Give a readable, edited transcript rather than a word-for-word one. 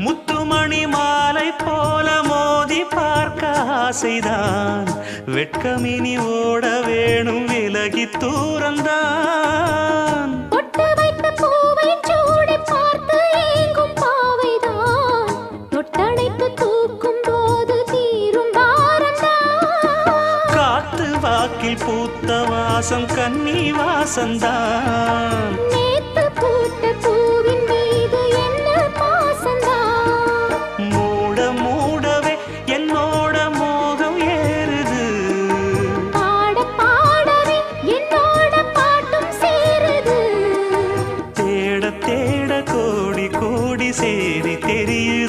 முத்துமணி மாலை போல மோதி பார்க்க ஆசைதான். வெட்கமினி ஓட வேணும் விலகி தூரந்தான். பொட்டு வைத்த பூவை சூடி பார்த்து ஏங்கும் பாவைதான். தொட்டணைத்து தூக்கும் போது தீரும் பாரந்தான். காத்து வாக்கில் பூத்த வாசம் கன்னி வாசந்தான். நேத்து பூத்த பூவின் மீது என்ன பாசந்தான். மூட மூடவே என்னோட மோகம் ஏறுது. பாட பாடவே என்னோட பாட்டும் சேருது. தேட தேட கோடி கோடி சேரி தெரியுது.